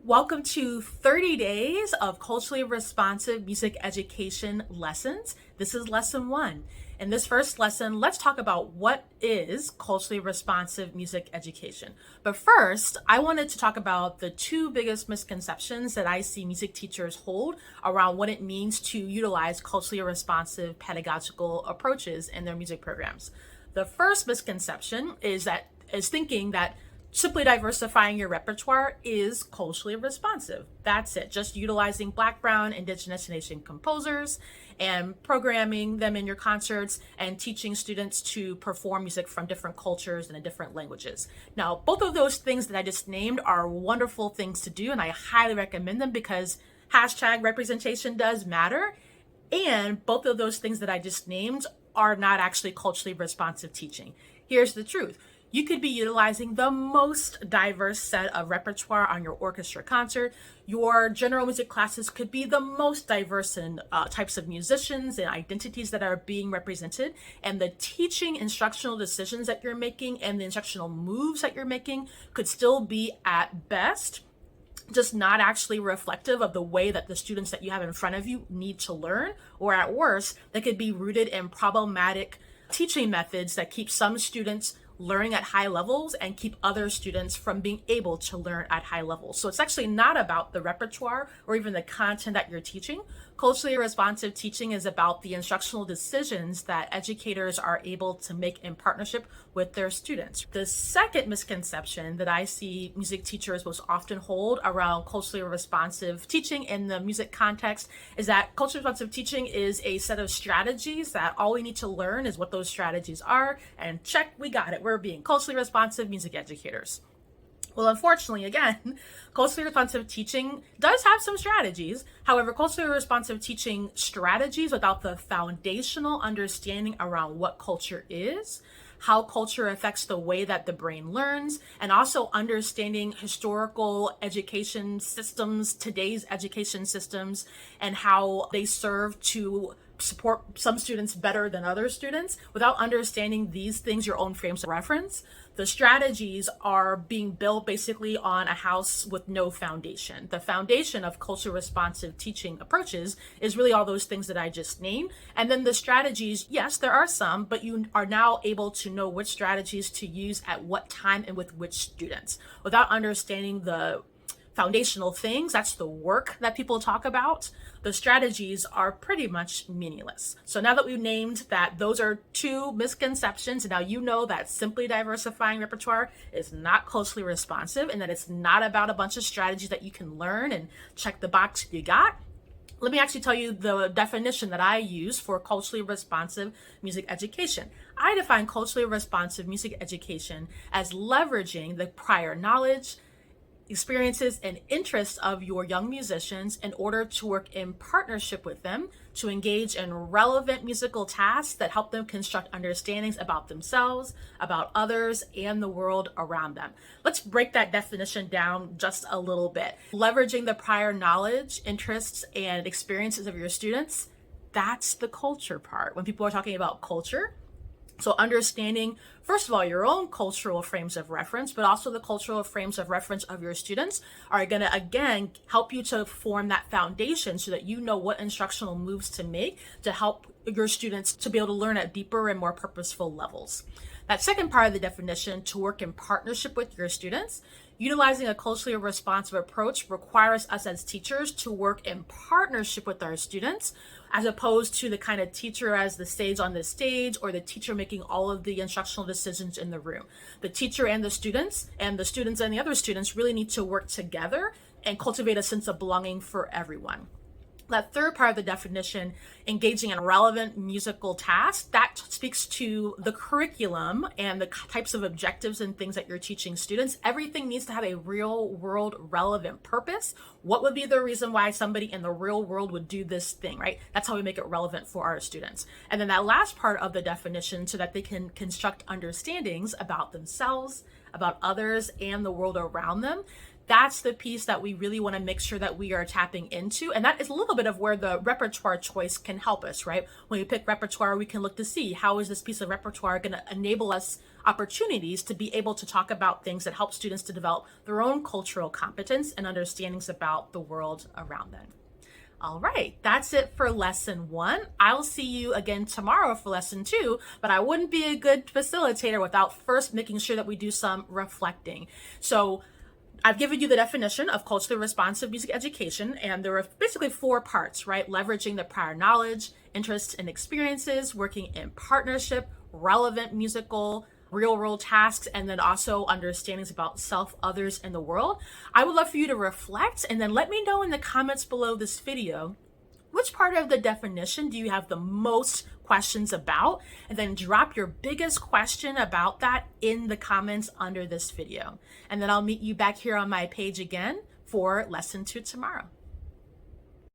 Welcome to 30 days of culturally responsive music education lessons. This is lesson one. In this first lesson, let's talk about what is culturally responsive music education. But first, I wanted to talk about the two biggest misconceptions that I see music teachers hold around what it means to utilize culturally responsive pedagogical approaches in their music programs. The first misconception is thinking that simply diversifying your repertoire is culturally responsive. That's it. Just utilizing Black, Brown, Indigenous, and Asian composers and programming them in your concerts and teaching students to perform music from different cultures and in different languages. Now, both of those things that I just named are wonderful things to do, and I highly recommend them because hashtag representation does matter. And both of those things that I just named are not actually culturally responsive teaching. Here's the truth. You could be utilizing the most diverse set of repertoire on your orchestra concert. Your general music classes could be the most diverse in types of musicians and identities that are being represented. And the teaching instructional decisions that you're making and the instructional moves that you're making could still be, at best, just not actually reflective of the way that the students that you have in front of you need to learn, or at worst, they could be rooted in problematic teaching methods that keep some students learning at high levels and keep other students from being able to learn at high levels. So it's actually not about the repertoire or even the content that you're teaching. Culturally responsive teaching is about the instructional decisions that educators are able to make in partnership with their students. The second misconception that I see music teachers most often hold around culturally responsive teaching in the music context is that culturally responsive teaching is a set of strategies that all we need to learn is what those strategies are, and check, we got it. We're being culturally responsive music educators. Well, unfortunately, again, culturally responsive teaching does have some strategies. However, culturally responsive teaching strategies without the foundational understanding around what culture is, how culture affects the way that the brain learns, and also understanding historical education systems, today's education systems, and how they serve to support some students better than other students. Without understanding these things, your own frames of reference, the strategies are being built basically on a house with no foundation. The foundation of culture responsive teaching approaches is really all those things that I just named. And then the strategies, yes, there are some, but you are now able to know which strategies to use at what time and with which students. Without understanding the foundational things, that's the work that people talk about, the strategies are pretty much meaningless. So now that we've named that those are two misconceptions, and now you know that simply diversifying repertoire is not culturally responsive and that it's not about a bunch of strategies that you can learn and check the box you got, let me actually tell you the definition that I use for culturally responsive music education. I define culturally responsive music education as leveraging the prior knowledge, experiences, and interests of your young musicians in order to work in partnership with them to engage in relevant musical tasks that help them construct understandings about themselves, about others, and the world around them. Let's break that definition down just a little bit. Leveraging the prior knowledge, interests, and experiences of your students, that's the culture part. When people are talking about culture, so understanding, first of all, your own cultural frames of reference, but also the cultural frames of reference of your students are going to, again, help you to form that foundation so that you know what instructional moves to make to help your students to be able to learn at deeper and more purposeful levels. That second part of the definition, to work in partnership with your students, utilizing a culturally responsive approach requires us as teachers to work in partnership with our students, as opposed to the kind of teacher as the sage on the stage or the teacher making all of the instructional decisions in the room. The teacher and the students and the other students really need to work together and cultivate a sense of belonging for everyone. That third part of the definition, engaging in relevant musical tasks, that speaks to the curriculum and the types of objectives and things that you're teaching students. Everything needs to have a real world relevant purpose. What would be the reason why somebody in the real world would do this thing, right? That's how we make it relevant for our students. And then that last part of the definition, so that they can construct understandings about themselves, about others and the world around them. That's the piece that we really want to make sure that we are tapping into. And that is a little bit of where the repertoire choice can help us, right? When we pick repertoire, we can look to see how is this piece of repertoire going to enable us opportunities to be able to talk about things that help students to develop their own cultural competence and understandings about the world around them. All right, that's it for lesson 1. I'll see you again tomorrow for lesson 2, but I wouldn't be a good facilitator without first making sure that we do some reflecting. So I've given you the definition of culturally responsive music education, and there are basically 4 parts, right? Leveraging the prior knowledge, interests and experiences, working in partnership, relevant musical, real-world tasks, and then also understandings about self, others, and the world. I would love for you to reflect and then let me know in the comments below this video, which part of the definition do you have the most questions about? And then drop your biggest question about that in the comments under this video. And then I'll meet you back here on my page again for lesson 2 tomorrow.